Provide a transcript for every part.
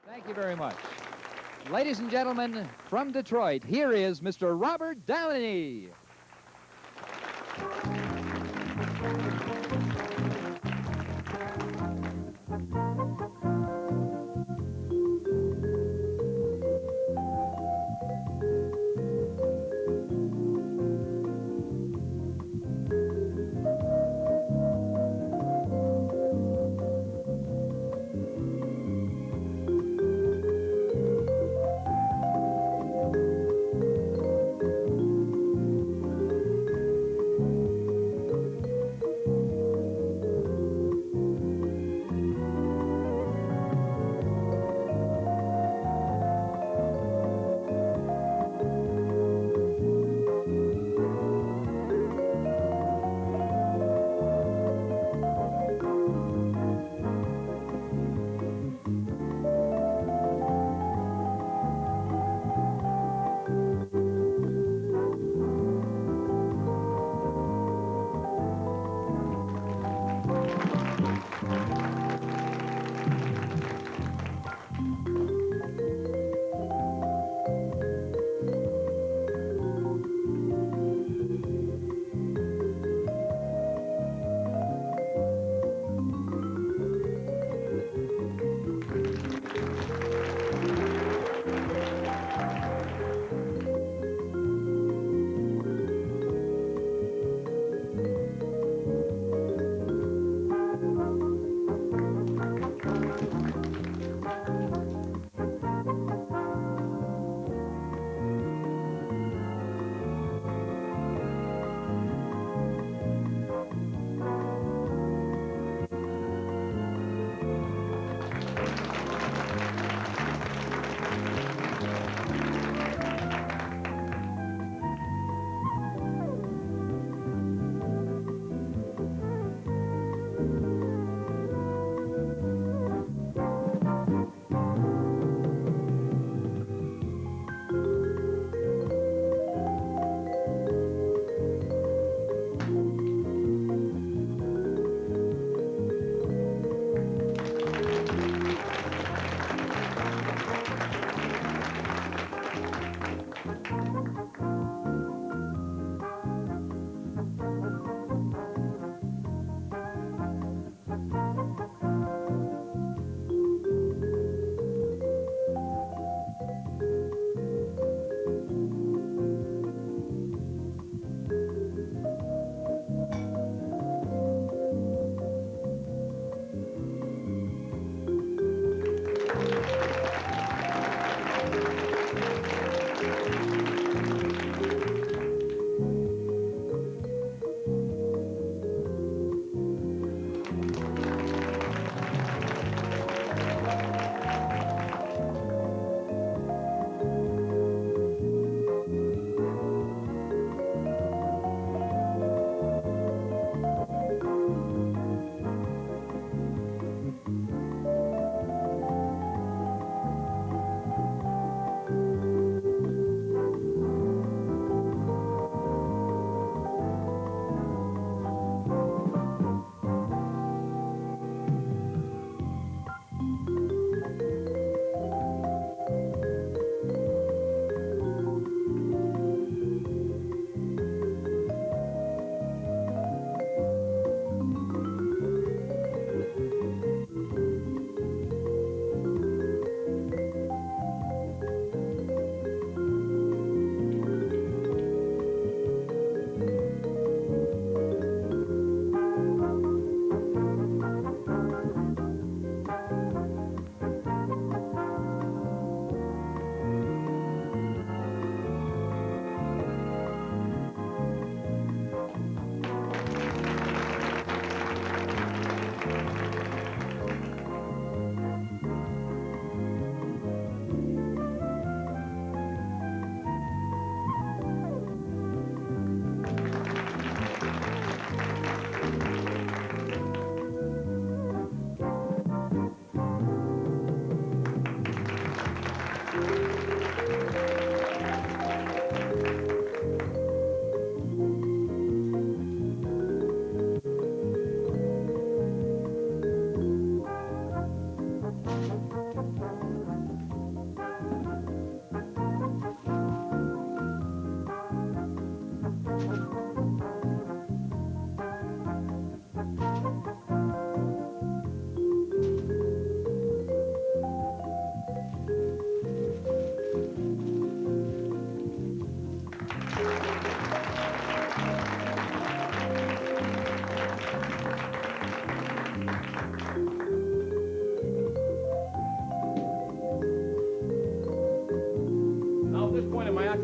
Thank you very much. Ladies and gentlemen, from Detroit, here is Mr. Robert Downey.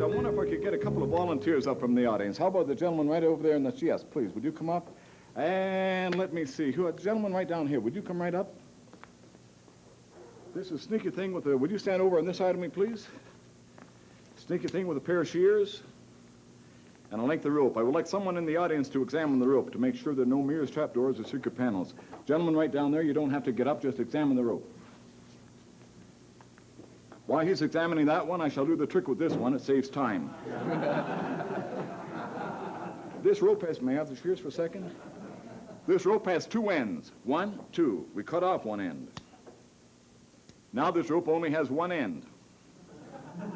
I wonder if I could get a couple of volunteers up from the audience. How about the gentleman right over there in the... Yes, please, would you come up? And let me see. The gentleman right down here, would you come right up? This is sneaky thing with the... Would you stand over on this side of me, please? Sneaky thing with a pair of shears and a length of rope. I would like someone in the audience to examine the rope to make sure there are no mirrors, trapdoors, or secret panels. Gentleman right down there, you don't have to get up, just examine the rope. While he's examining that one, I shall do the trick with this one. It saves time. This rope has... May I have the shears for a second? This rope has two ends. 1, 2. We cut off one end. Now this rope only has one end.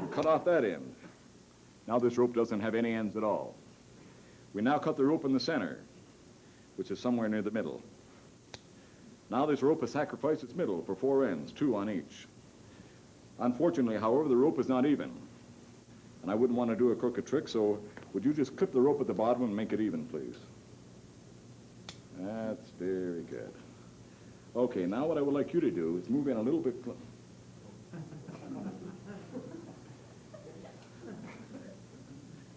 We cut off that end. Now this rope doesn't have any ends at all. We now cut the rope in the center, which is somewhere near the middle. Now this rope has sacrificed its middle for 4 ends, 2 on each. Unfortunately, however, the rope is not even. And I wouldn't want to do a crooked trick, so would you just clip the rope at the bottom and make it even, please? That's very good. Okay, now what I would like you to do is move in a little bit...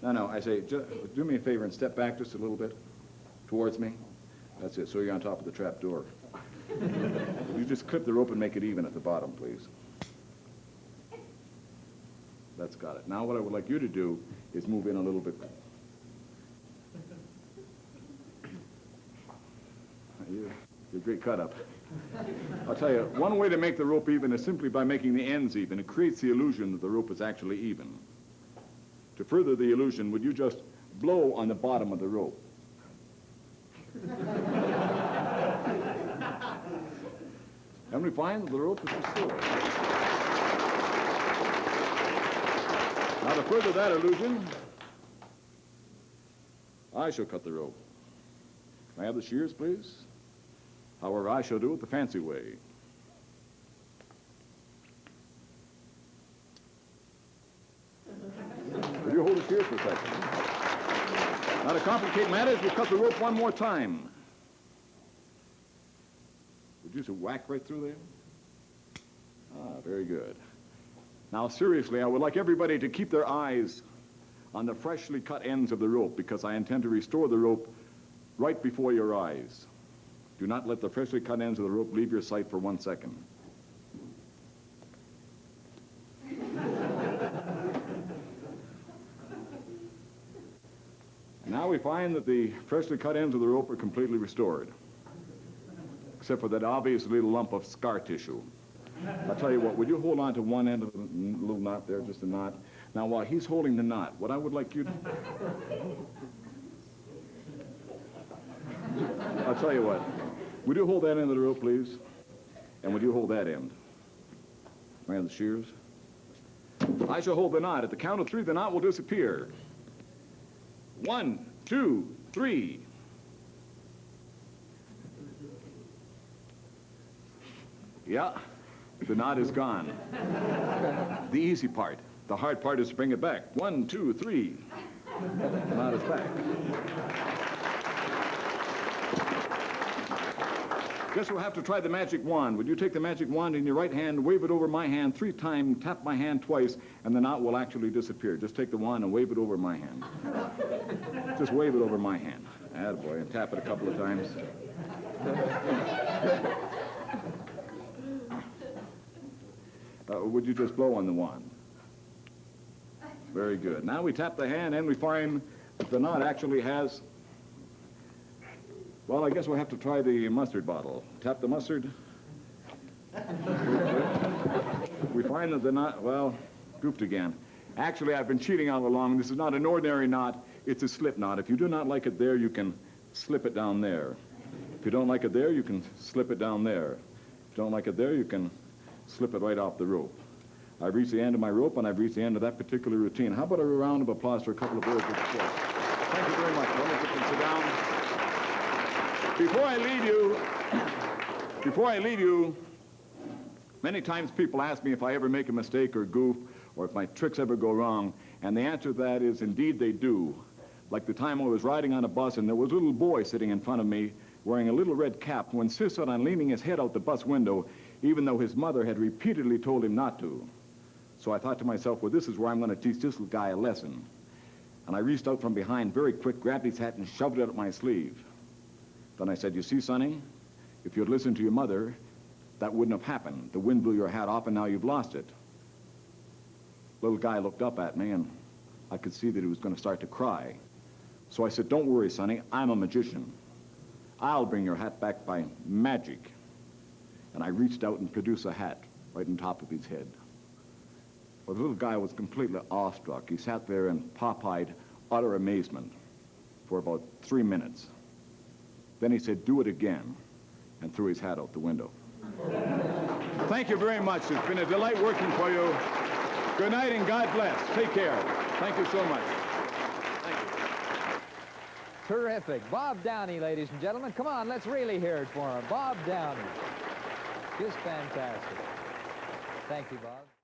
No, I say, do me a favor and step back just a little bit towards me. That's it, so you're on top of the trap door. You just clip the rope and make it even at the bottom, please. That's got it. Now what I would like you to do is move in a little bit. You're a great cut-up. I'll tell you, one way to make the rope even is simply by making the ends even. It creates the illusion that the rope is actually even. To further the illusion, would you just blow on the bottom of the rope? And we find that the rope is restored. Now, to further that illusion, I shall cut the rope. Can I have the shears, please? However, I shall do it the fancy way. Will you hold the shears for a second? Now, to complicate matters, we'll cut the rope one more time. Would you just whack right through there? Ah, very good. Now, seriously, I would like everybody to keep their eyes on the freshly cut ends of the rope, because I intend to restore the rope right before your eyes. Do not let the freshly cut ends of the rope leave your sight for 1 second. Now we find that the freshly cut ends of the rope are completely restored, except for that obvious little lump of scar tissue. I'll tell you what, would you hold on to one end of the little knot there, just a knot? Now, while he's holding the knot, what I would like you to... I'll tell you what, would you hold that end of the rope, please? And would you hold that end? May I have the shears? I shall hold the knot. At the count of 3, the knot will disappear. 1, 2, 3. Yeah, the knot is gone. The easy part. The hard part is to bring it back. 1, 2, 3. The knot is back. Guess we'll have to try the magic wand. Would you take the magic wand in your right hand, wave it over my hand 3 times, tap my hand twice, and the knot will actually disappear. Just take the wand and wave it over my hand. Just wave it over my hand. Attaboy, and tap it a couple of times. Would you just blow on the wand? Very good. Now we tap the hand and we find that the knot actually has... Well, I guess we'll have to try the mustard bottle. Tap the mustard. We find that the knot, well, goofed again. Actually, I've been cheating all along. This is not an ordinary knot. It's a slip knot. If you do not like it there, you can slip it down there. If you don't like it there, you can slip it down there. If you don't like it there, you can slip it right off the rope. I've reached the end of my rope, and I've reached the end of that particular routine. How about a round of applause for a couple of birds with the floor? Thank you very much. Let me get them sit down. Before I leave you, many times people ask me if I ever make a mistake or goof, or if my tricks ever go wrong, and the answer to that is, indeed they do. Like the time I was riding on a bus, and there was a little boy sitting in front of me wearing a little red cap who insisted on leaning his head out the bus window, even though his mother had repeatedly told him not to. So I thought to myself, well, this is where I'm going to teach this little guy a lesson. And I reached out from behind very quick, grabbed his hat, and shoved it up my sleeve. Then I said, you see, Sonny, if you'd listened to your mother, that wouldn't have happened. The wind blew your hat off, and now you've lost it. Little guy looked up at me, and I could see that he was going to start to cry. So I said, don't worry, Sonny, I'm a magician. I'll bring your hat back by magic. And I reached out and produced a hat right on top of his head. Well, the little guy was completely awestruck. He sat there in pop-eyed, utter amazement for about 3 minutes. Then he said, do it again, and threw his hat out the window. Thank you very much. It's been a delight working for you. Good night and God bless. Take care. Thank you so much. Thank you. Terrific. Bob Downey, ladies and gentlemen. Come on, let's really hear it for him. Bob Downey. Just fantastic. Thank you, Bob.